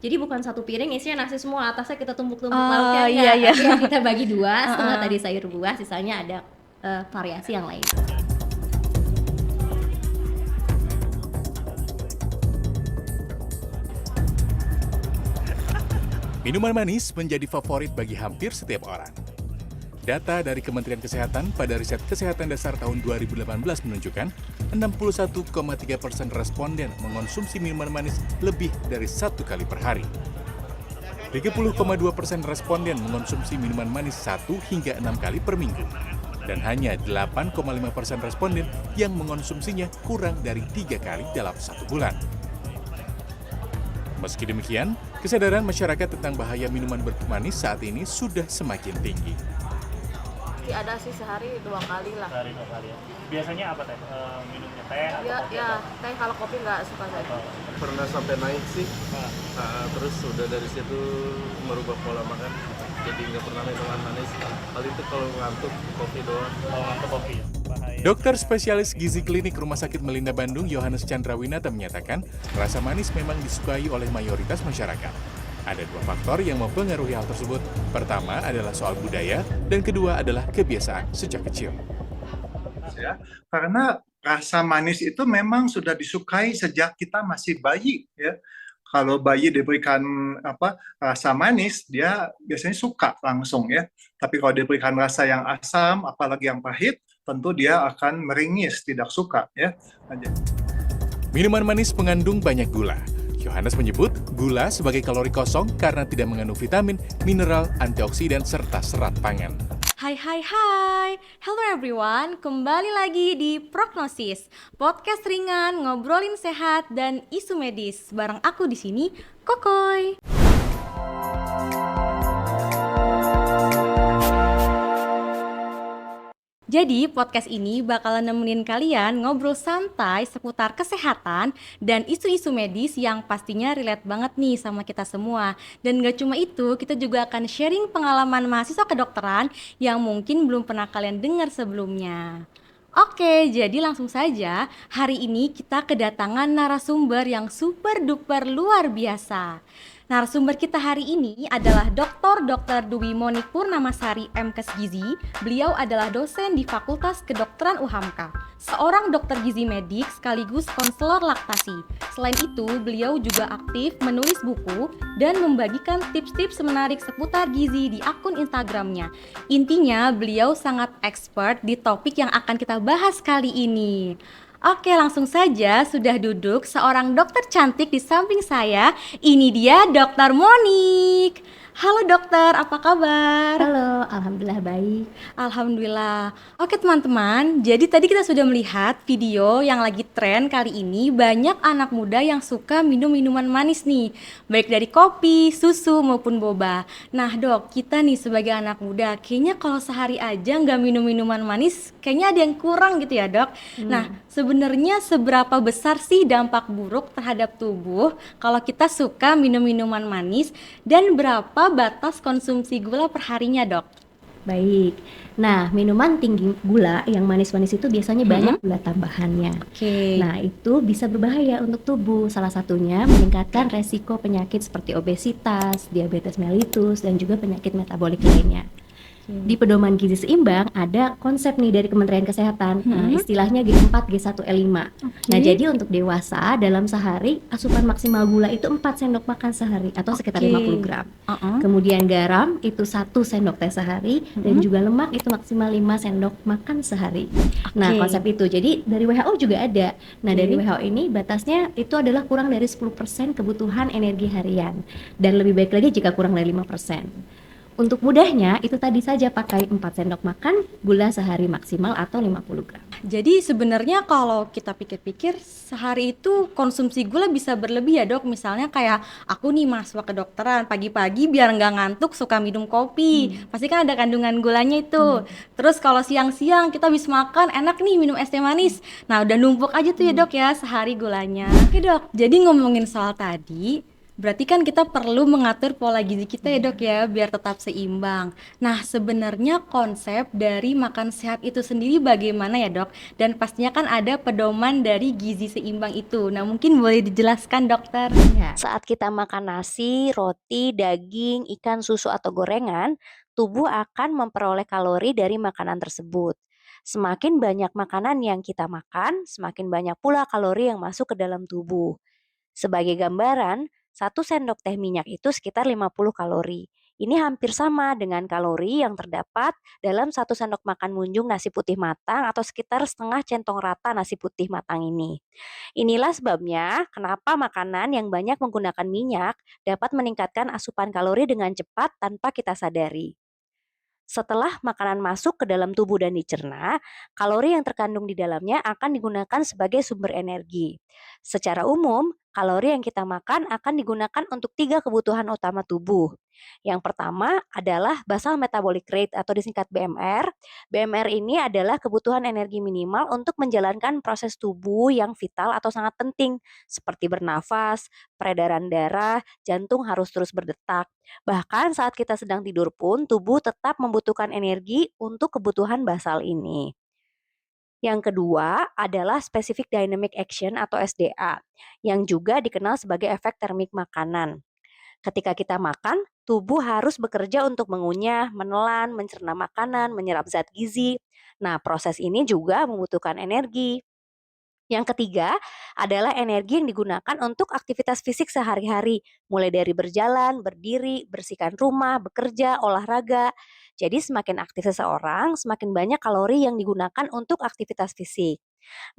Jadi bukan satu piring isinya nasi semua, atasnya kita tumbuk-tumbuk Oh, lauknya, iya, enggak. iya. Tapi ya kita bagi dua, setengah Heeh. tadi sayur buah, sisanya ada variasi yang lain. Minuman manis menjadi favorit bagi hampir setiap orang. Data dari Kementerian Kesehatan pada riset kesehatan dasar tahun 2018 menunjukkan 61,3% responden mengonsumsi minuman manis lebih dari satu kali per hari. 30,2% responden mengonsumsi minuman manis 1 hingga 6 kali per minggu. Dan hanya 8,5% responden yang mengonsumsinya kurang dari 3 kali dalam 1 bulan. Meski demikian, kesadaran masyarakat tentang bahaya minuman bermanis saat ini sudah semakin tinggi. Ada sih sehari 2 kali lah. Sehari 2 kali ya. Biasanya apa teh? Minumnya teh atau Ya, kopi? ya teh, kalau kopi nggak suka saya. Pernah sampai naik sih. Terus udah dari situ merubah pola makan, jadi nggak pernah minuman manis. Kali itu kalau ngantuk kopi doang. Oh, atau kopi ya. Bahaya. Dokter spesialis gizi klinik Rumah Sakit Melinda Bandung, Yohanes Chandrawinata menyatakan, rasa manis memang disukai oleh mayoritas masyarakat. Ada 2 faktor yang mempengaruhi hal tersebut. Pertama adalah soal budaya, dan kedua adalah kebiasaan sejak kecil. Ya, karena rasa manis itu memang sudah disukai sejak kita masih bayi, ya. Kalau bayi diberikan rasa manis, dia biasanya suka langsung, ya. Tapi kalau diberikan rasa yang asam, apalagi yang pahit, tentu dia akan meringis, tidak suka, ya. Minuman manis mengandung banyak gula. Yohanes menyebut gula sebagai kalori kosong karena tidak mengandung vitamin, mineral, antioksidan, serta serat pangan. Hai hai hai. Hello everyone, kembali lagi di Prognosis, podcast ringan ngobrolin sehat dan isu medis. Bareng aku di sini, Kokoy. Jadi podcast ini bakalan nemenin kalian ngobrol santai seputar kesehatan dan isu-isu medis yang pastinya relate banget nih sama kita semua. Dan gak cuma itu, kita juga akan sharing pengalaman mahasiswa kedokteran yang mungkin belum pernah kalian dengar sebelumnya. Oke, jadi langsung saja hari ini kita kedatangan narasumber yang super duper luar biasa. Narasumber kita hari ini adalah Dr. Dwi Monik Purnamasari MKes Gizi. Beliau adalah dosen di Fakultas Kedokteran UHAMKA, seorang dokter gizi medik sekaligus konselor laktasi. Selain itu, beliau juga aktif menulis buku dan membagikan tips-tips menarik seputar gizi di akun Instagramnya. Intinya, beliau sangat expert di topik yang akan kita bahas kali ini. Oke, langsung saja sudah duduk seorang dokter cantik di samping saya. Ini dia Dokter Monik. Halo dokter, apa kabar? Halo, alhamdulillah baik. Alhamdulillah. Oke teman-teman, jadi tadi kita sudah melihat video yang lagi tren kali ini. Banyak anak muda yang suka minum minuman manis nih, baik dari kopi, susu maupun boba. Nah dok, kita nih sebagai anak muda, kayaknya kalau sehari aja nggak minum minuman manis, kayaknya ada yang kurang gitu ya dok. Nah sebenarnya seberapa besar sih dampak buruk terhadap tubuh kalau kita suka minum minuman manis, dan berapa batas konsumsi gula perharinya dok? Baik. Nah, minuman tinggi gula yang manis-manis itu biasanya banyak gula tambahannya. Oke. Nah, itu bisa berbahaya untuk tubuh. Salah satunya meningkatkan resiko penyakit seperti obesitas, diabetes mellitus, dan juga penyakit metabolik lainnya. Di pedoman gizi seimbang ada konsep nih dari Kementerian Kesehatan, istilahnya G4 G1L5. Nah, jadi untuk dewasa dalam sehari asupan maksimal gula itu 4 sendok makan sehari atau sekitar 50 gram. Kemudian garam itu 1 sendok teh sehari, dan juga lemak itu maksimal 5 sendok makan sehari. Nah, konsep itu. Jadi dari WHO juga ada. Nah, dari WHO ini batasnya itu adalah kurang dari 10% kebutuhan energi harian, dan lebih baik lagi jika kurang dari 5%. Untuk mudahnya, itu tadi saja pakai 4 sendok makan gula sehari maksimal atau 50 gram. Jadi sebenarnya kalau kita pikir-pikir sehari itu konsumsi gula bisa berlebih ya dok. Misalnya kayak aku nih mahasiswa kedokteran, pagi-pagi biar nggak ngantuk suka minum kopi. Pasti kan ada kandungan gulanya itu. Terus kalau siang-siang kita habis makan enak nih minum es teh manis. Nah udah numpuk aja tuh ya dok ya sehari gulanya. Oke dok, jadi ngomongin soal tadi, Berarti kan kita perlu mengatur pola gizi kita ya dok ya, biar tetap seimbang. Nah sebenarnya konsep dari makan sehat itu sendiri bagaimana ya dok? Dan pastinya kan ada pedoman dari gizi seimbang itu. Nah mungkin boleh dijelaskan dokter? Ya. Saat kita makan nasi, roti, daging, ikan, susu, atau gorengan, tubuh akan memperoleh kalori dari makanan tersebut. Semakin banyak makanan yang kita makan, semakin banyak pula kalori yang masuk ke dalam tubuh. Sebagai gambaran, 1 sendok teh minyak itu sekitar 50 kalori. Ini hampir sama dengan kalori yang terdapat dalam 1 sendok makan munjung nasi putih matang atau sekitar setengah centong rata nasi putih matang ini. Inilah sebabnya kenapa makanan yang banyak menggunakan minyak dapat meningkatkan asupan kalori dengan cepat tanpa kita sadari. Setelah makanan masuk ke dalam tubuh dan dicerna, kalori yang terkandung di dalamnya akan digunakan sebagai sumber energi. Secara umum, kalori yang kita makan akan digunakan untuk 3 kebutuhan utama tubuh. Yang pertama adalah basal metabolic rate atau disingkat BMR. BMR ini adalah kebutuhan energi minimal untuk menjalankan proses tubuh yang vital atau sangat penting, seperti bernafas, peredaran darah, jantung harus terus berdetak. Bahkan saat kita sedang tidur pun, tubuh tetap membutuhkan energi untuk kebutuhan basal ini. Yang kedua adalah specific dynamic action atau SDA, yang juga dikenal sebagai efek termik makanan. Ketika kita makan, tubuh harus bekerja untuk mengunyah, menelan, mencerna makanan, menyerap zat gizi. Nah, proses ini juga membutuhkan energi. Yang ketiga adalah energi yang digunakan untuk aktivitas fisik sehari-hari, mulai dari berjalan, berdiri, bersihkan rumah, bekerja, olahraga. Jadi semakin aktif seseorang, semakin banyak kalori yang digunakan untuk aktivitas fisik.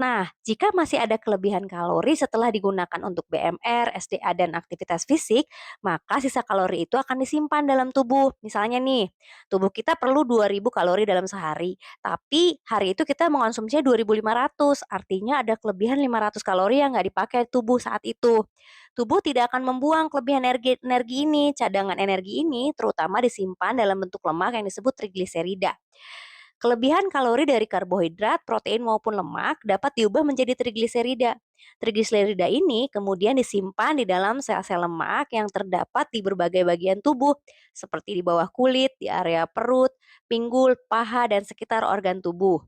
Nah, jika masih ada kelebihan kalori setelah digunakan untuk BMR, SDA, dan aktivitas fisik, maka sisa kalori itu akan disimpan dalam tubuh. Misalnya nih, tubuh kita perlu 2000 kalori dalam sehari, tapi hari itu kita mengonsumsinya 2500, artinya ada kelebihan 500 kalori yang nggak dipakai tubuh saat itu. Tubuh tidak akan membuang kelebihan energi ini. Cadangan energi ini terutama disimpan dalam bentuk lemak yang disebut trigliserida. Kelebihan kalori dari karbohidrat, protein maupun lemak dapat diubah menjadi trigliserida. Trigliserida ini kemudian disimpan di dalam sel-sel lemak yang terdapat di berbagai bagian tubuh, seperti di bawah kulit, di area perut, pinggul, paha, dan sekitar organ tubuh.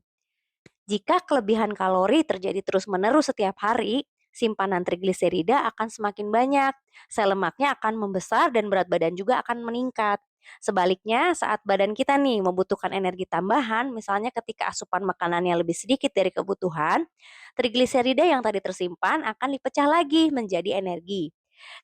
Jika kelebihan kalori terjadi terus-menerus setiap hari, simpanan trigliserida akan semakin banyak. Sel lemaknya akan membesar dan berat badan juga akan meningkat. Sebaliknya, saat badan kita nih membutuhkan energi tambahan, misalnya ketika asupan makanannya lebih sedikit dari kebutuhan, trigliserida yang tadi tersimpan akan dipecah lagi menjadi energi.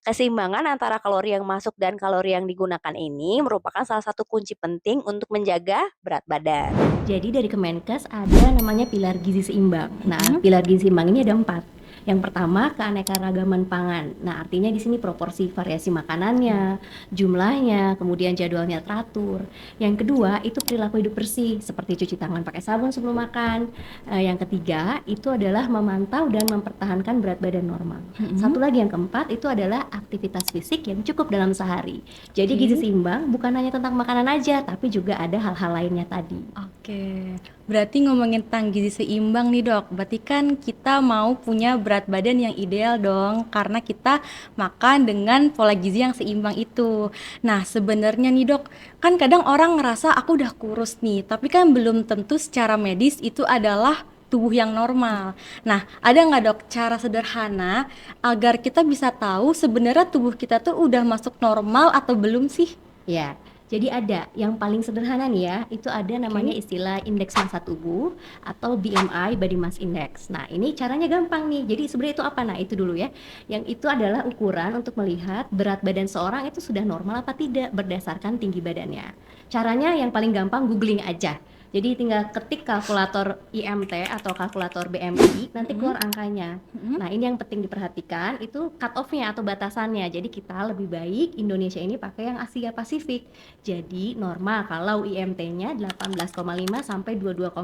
Keseimbangan antara kalori yang masuk dan kalori yang digunakan ini merupakan salah satu kunci penting untuk menjaga berat badan. Jadi dari Kemenkes ada namanya pilar gizi seimbang. Nah, pilar gizi seimbang ini ada 4. Yang pertama, keanekaragaman pangan. Nah, artinya di sini proporsi variasi makanannya, jumlahnya, kemudian jadwalnya teratur. Yang kedua, itu perilaku hidup bersih, seperti cuci tangan pakai sabun sebelum makan. Yang ketiga, itu adalah memantau dan mempertahankan berat badan normal. Satu lagi yang keempat, itu adalah aktivitas fisik yang cukup dalam sehari. Jadi gizi seimbang bukan hanya tentang makanan aja, tapi juga ada hal-hal lainnya tadi. Oke, berarti ngomongin tentang gizi seimbang nih dok, berarti kan kita mau punya berat badan yang ideal dong, karena kita makan dengan pola gizi yang seimbang itu. Nah sebenarnya nih dok, kan kadang orang ngerasa aku udah kurus nih, tapi kan belum tentu secara medis itu adalah tubuh yang normal. Nah, ada nggak dok cara sederhana agar kita bisa tahu sebenarnya tubuh kita tuh udah masuk normal atau belum sih? Ya, jadi ada yang paling sederhana nih ya, itu ada namanya istilah indeks massa tubuh atau BMI Body Mass Index. Nah, ini caranya gampang nih. Jadi sebenarnya itu apa? Nah, itu dulu ya. Yang itu adalah ukuran untuk melihat berat badan seorang itu sudah normal apa tidak berdasarkan tinggi badannya. Caranya yang paling gampang googling aja. Jadi tinggal ketik kalkulator IMT atau kalkulator BMI, nanti keluar angkanya. Nah, ini yang penting diperhatikan, itu cut off-nya atau batasannya. Jadi kita lebih baik Indonesia ini pakai yang Asia Pasifik. Jadi normal kalau IMT-nya 18,5 sampai 22,9.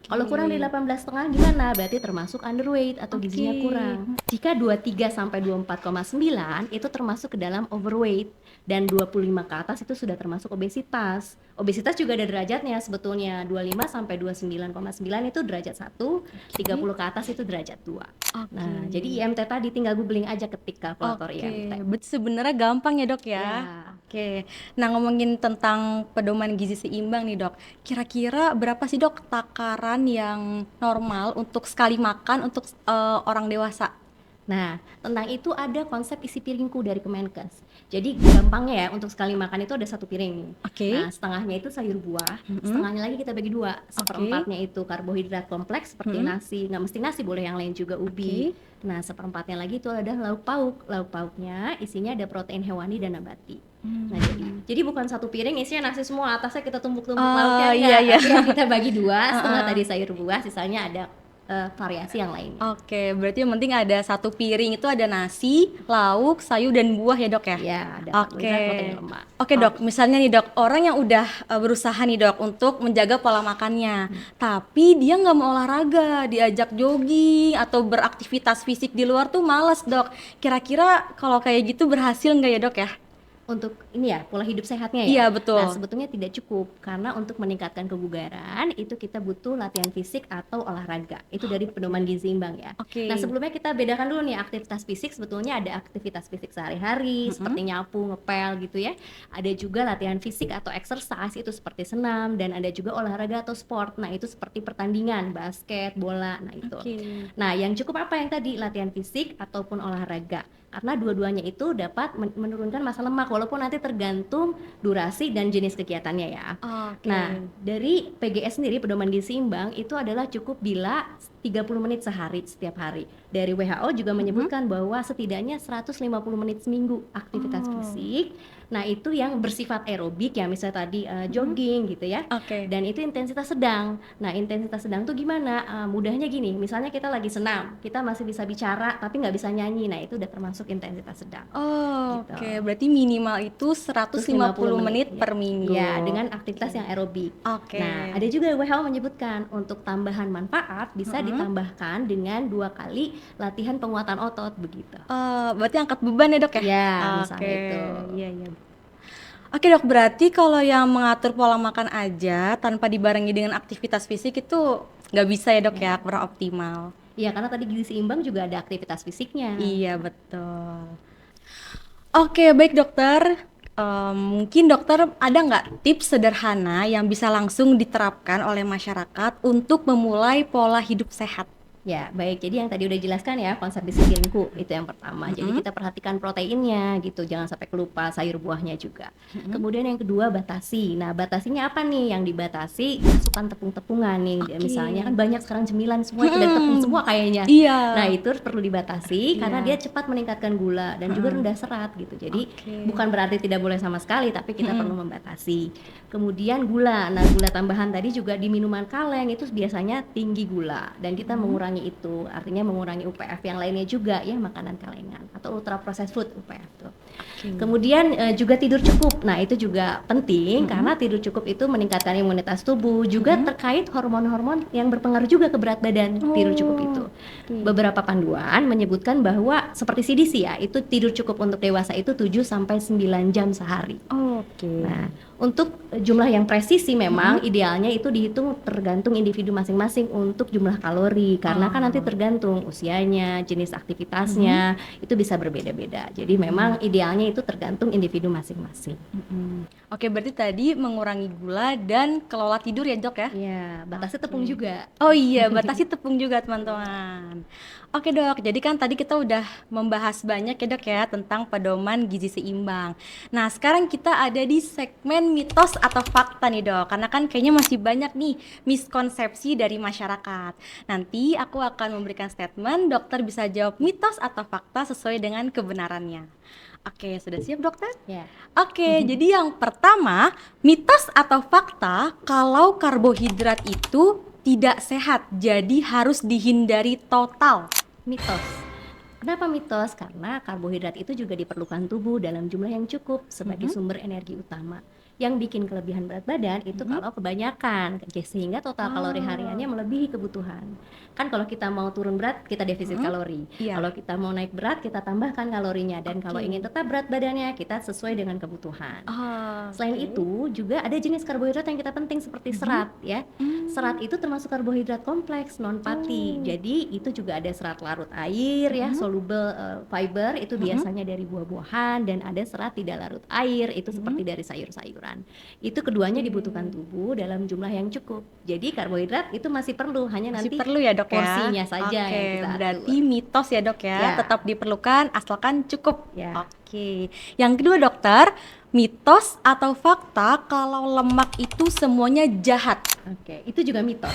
Kalau kurang dari 18,5 gimana? Berarti termasuk underweight atau gizinya kurang. Jika 23 sampai 24,9 itu termasuk ke dalam overweight, dan 25 ke atas itu sudah termasuk obesitas. Obesitas juga ada derajatnya sebetulnya. sebetulnya 25 sampai 29,9 itu derajat 1, 30 ke atas itu derajat 2. Oke. Nah, jadi IMT tadi tinggal googling aja ketik kalkulator IMT. Berarti sebenarnya gampang ya dok ya. Ya. Oke, nah ngomongin tentang pedoman gizi seimbang nih dok, kira-kira berapa sih dok takaran yang normal untuk sekali makan untuk orang dewasa? Nah, tentang itu ada konsep isi piringku dari Kemenkes. Jadi gampangnya ya, untuk sekali makan itu ada 1 piring nih. Oke. Nah, setengahnya itu sayur buah, setengahnya lagi kita bagi 2. Seperempatnya itu karbohidrat kompleks seperti nasi, nggak mesti nasi, boleh yang lain juga, ubi. Nah, seperempatnya lagi itu ada lauk pauk. Lauk pauknya isinya ada protein hewani dan nabati. Nah, jadi bukan 1 piring isinya nasi semua, atasnya kita tumbuk-tumbuk lauknya, enggak. iya. Tapi yang kita bagi 2, setengah tadi sayur buah, sisanya ada variasi yang lainnya. Oke, berarti yang penting ada 1 piring itu ada nasi, lauk, sayur dan buah ya dok ya? Ya, ada Oke. karbohidrat, protein, lemak. Oke dok, misalnya nih dok, orang yang udah berusaha nih dok untuk menjaga pola makannya, tapi dia nggak mau olahraga, diajak jogging atau beraktivitas fisik di luar tuh males dok. Kira-kira kalau kayak gitu berhasil nggak ya dok ya? Untuk ini ya, pola hidup sehatnya ya. Iya, betul. Nah, sebetulnya tidak cukup karena untuk meningkatkan kebugaran itu kita butuh latihan fisik atau olahraga. Itu dari pedoman gizi seimbang ya. Oke. Nah, sebelumnya kita bedakan dulu nih, aktivitas fisik sebetulnya ada aktivitas fisik sehari-hari seperti nyapu, ngepel gitu ya. Ada juga latihan fisik atau exercise itu seperti senam, dan ada juga olahraga atau sport. Nah, itu seperti pertandingan, basket, bola. Nah, itu. Oke. Nah, yang cukup apa yang tadi, latihan fisik ataupun olahraga. Karena dua-duanya itu dapat menurunkan massa lemak, walaupun nanti tergantung durasi dan jenis kegiatannya ya. Oke. Nah, dari PGS sendiri, pedoman gizi seimbang, itu adalah cukup bila 30 menit sehari setiap hari. Dari WHO juga menyebutkan bahwa setidaknya 150 menit seminggu aktivitas fisik. Nah, itu yang bersifat aerobik ya, misalnya tadi jogging gitu ya. Oke. Dan itu intensitas sedang. Nah, intensitas sedang tuh gimana? Mudahnya gini, misalnya kita lagi senam, kita masih bisa bicara tapi nggak bisa nyanyi. Nah, itu udah termasuk intensitas sedang. Oh, Gitu. oke. Berarti minimal itu 150 menit per minggu. Ya, dengan aktivitas yang aerobik. Oke. Nah, ada juga WHO menyebutkan untuk tambahan manfaat bisa ditambahkan dengan 2 kali latihan penguatan otot begitu. Berarti angkat beban ya dok ya? Ya, misalnya Oke. itu. Iya. Oke dok, berarti kalau yang mengatur pola makan aja tanpa dibarengi dengan aktivitas fisik itu nggak bisa ya dok ya, kurang optimal. Iya, karena tadi gizi seimbang juga ada aktivitas fisiknya. Iya betul. Oke, baik dokter. Mungkin dokter ada nggak tips sederhana yang bisa langsung diterapkan oleh masyarakat untuk memulai pola hidup sehat? Ya, baik. Jadi yang tadi udah jelaskan ya, konsep isi piringku itu yang pertama. Jadi kita perhatikan proteinnya gitu, jangan sampai kelupa sayur buahnya juga. Kemudian yang kedua, batasi. Nah, batasinya apa nih? Yang dibatasi asupan tepung-tepungan nih. Misalnya kan banyak sekarang cemilan semua itu dari tepung semua kayaknya. Iya. Nah, itu perlu dibatasi karena dia cepat meningkatkan gula dan juga rendah serat gitu. Jadi bukan berarti tidak boleh sama sekali, tapi kita perlu membatasi. Kemudian gula. Nah, gula tambahan tadi juga di minuman kaleng itu biasanya tinggi gula dan kita mengurangi itu, artinya mengurangi UPF yang lainnya juga ya, makanan kalengan atau ultra processed food UPF tuh. Kemudian juga tidur cukup. Nah, itu juga penting karena tidur cukup itu meningkatkan imunitas tubuh, juga terkait hormon-hormon yang berpengaruh juga ke berat badan. Tidur cukup itu. Beberapa panduan menyebutkan bahwa seperti CDC ya, itu tidur cukup untuk dewasa itu 7 sampai 9 jam sehari. Oke. Nah, untuk jumlah yang presisi memang idealnya itu dihitung tergantung individu masing-masing untuk jumlah kalori, karena kan nanti tergantung usianya, jenis aktivitasnya, itu bisa berbeda-beda. Jadi memang idealnya itu tergantung individu masing-masing. Oke, berarti tadi mengurangi gula dan kelola tidur ya dok ya? Iya, batasnya tepung juga. Oh iya, batasi tepung juga teman-teman. Oke dok, jadi kan tadi kita udah membahas banyak ya dok ya tentang pedoman gizi seimbang. Nah sekarang kita ada di segmen mitos atau fakta nih dok, karena kan kayaknya masih banyak nih miskonsepsi dari masyarakat. Nanti aku akan memberikan statement, dokter bisa jawab mitos atau fakta sesuai dengan kebenarannya. Oke, sudah siap dokter? Ya. Oke, jadi yang pertama, mitos atau fakta kalau karbohidrat itu tidak sehat, jadi harus dihindari total. Mitos. Kenapa mitos? Karena karbohidrat itu juga diperlukan tubuh dalam jumlah yang cukup sebagai sumber energi utama. Yang bikin kelebihan berat badan itu kalau kebanyakan, sehingga total kalori hariannya melebihi kebutuhan. Kan kalau kita mau turun berat, kita defisit kalori. Iya. Kalau kita mau naik berat, kita tambahkan kalorinya. Dan kalau ingin tetap berat badannya, kita sesuai dengan kebutuhan. Selain itu, juga ada jenis karbohidrat yang kita penting seperti serat ya. Serat itu termasuk karbohidrat kompleks, non-fatty. Jadi itu juga ada serat larut air ya, soluble fiber itu biasanya dari buah-buahan, dan ada serat tidak larut air itu seperti dari sayur-sayuran. Itu keduanya dibutuhkan tubuh dalam jumlah yang cukup. Jadi karbohidrat itu masih perlu, hanya Masih nanti perlu ya dok ya? porsinya saja Oke, yang kita berarti atur. mitos ya dok ya, Ya. tetap diperlukan asalkan cukup. Ya. Oke, yang kedua dokter, mitos atau fakta kalau lemak itu semuanya jahat? Oke, itu juga mitos.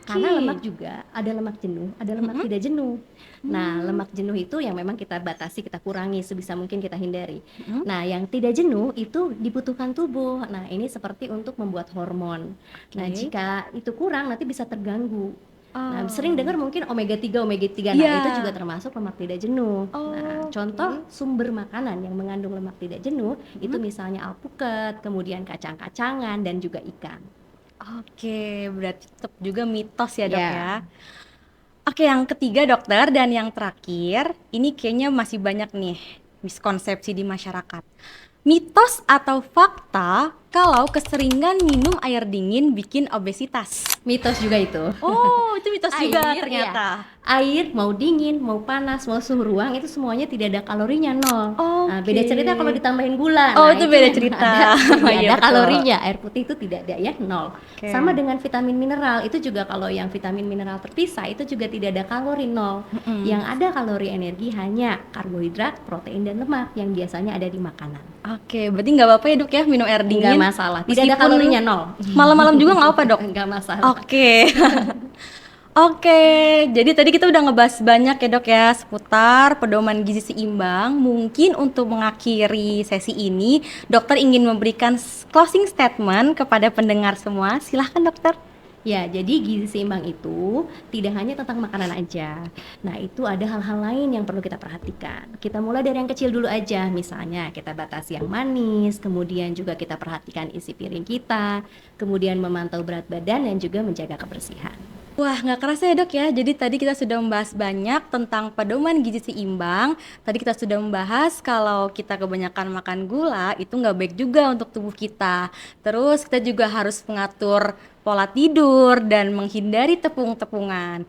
Karena lemak juga ada lemak jenuh, ada lemak tidak jenuh. Nah, lemak jenuh itu yang memang kita batasi, kita kurangi sebisa mungkin kita hindari. Nah, yang tidak jenuh itu dibutuhkan tubuh. Nah, ini seperti untuk membuat hormon. Nah, jika itu kurang nanti bisa terganggu. Nah, sering dengar mungkin omega 3, omega 3. Nah, Iya. itu juga termasuk lemak tidak jenuh. Nah, contoh sumber makanan yang mengandung lemak tidak jenuh itu misalnya alpukat, kemudian kacang-kacangan dan juga ikan. Oke, berarti tetap juga mitos ya dok Ya. ya. Oke, yang ketiga dokter dan yang terakhir, ini kayaknya masih banyak nih miskonsepsi di masyarakat. Mitos atau fakta kalau keseringan minum air dingin bikin obesitas? Mitos juga itu. Oh, itu mitos juga Air, ternyata. Air mau dingin, mau panas, mau suhu ruang itu semuanya tidak ada kalorinya, nol. Nah, beda Oke. cerita kalau ditambahin gula. Oh, Nah, itu beda memang cerita. Tidak Iya, ada betul. kalorinya. Air putih itu tidak ada ya, nol. Oke. Sama dengan vitamin mineral, itu juga kalau yang vitamin mineral terpisah itu juga tidak ada kalori, nol. Yang ada kalori energi hanya karbohidrat, protein dan lemak yang biasanya ada di makanan. Oke, berarti nggak apa-apa ya dok ya minum air dingin? Enggak masalah. Tidak ada Meskipun kalorinya, nol. Malam-malam juga nggak apa dok? Enggak masalah. Oke. Oke, jadi tadi kita udah ngebahas banyak ya dok ya seputar pedoman gizi seimbang. Mungkin untuk mengakhiri sesi ini, dokter ingin memberikan closing statement kepada pendengar semua. Silahkan dokter. Ya, jadi gizi seimbang itu tidak hanya tentang makanan aja. Nah, itu ada hal-hal lain yang perlu kita perhatikan. Kita mulai dari yang kecil dulu aja. Misalnya, kita batasi yang manis, kemudian juga kita perhatikan isi piring kita, kemudian memantau berat badan dan juga menjaga kebersihan. Wah, nggak kerasa ya dok ya. Jadi tadi kita sudah membahas banyak tentang pedoman gizi seimbang. Tadi kita sudah membahas kalau kita kebanyakan makan gula itu nggak baik juga untuk tubuh kita. Terus kita juga harus mengatur pola tidur dan menghindari tepung-tepungan.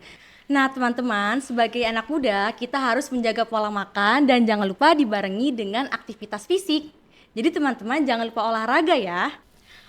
Nah teman-teman, sebagai anak muda kita harus menjaga pola makan dan jangan lupa dibarengi dengan aktivitas fisik. Jadi teman-teman jangan lupa olahraga ya.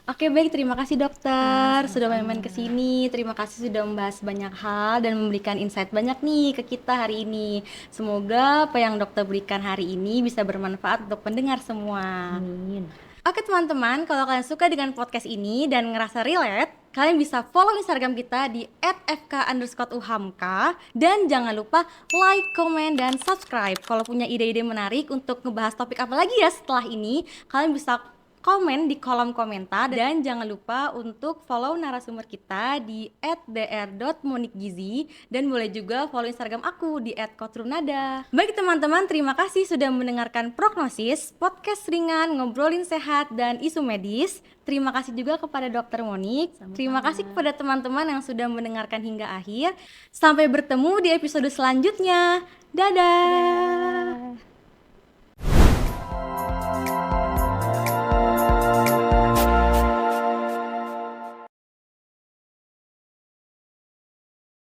Oke baik, terima kasih dokter sudah main-main ke sini. Terima kasih sudah membahas banyak hal dan memberikan insight banyak nih ke kita hari ini. Semoga apa yang dokter berikan hari ini bisa bermanfaat untuk pendengar semua. Amin. Oke teman-teman, kalau kalian suka dengan podcast ini dan ngerasa relate, kalian bisa follow Instagram kita di @fk_uhamka dan jangan lupa like, comment, dan subscribe. Kalau punya ide-ide menarik untuk ngebahas topik apa lagi ya setelah ini, kalian bisa komen di kolom komentar dan jangan lupa untuk follow narasumber kita di @dr.monikgizi dan boleh juga follow Instagram aku di @kotrunada. Baik teman-teman, terima kasih sudah mendengarkan Prognosis, podcast ringan ngobrolin sehat dan isu medis. Terima kasih juga kepada Dr. Monik. Terima kasih kepada teman-teman yang sudah mendengarkan hingga akhir. Sampai bertemu di episode selanjutnya. Dadah.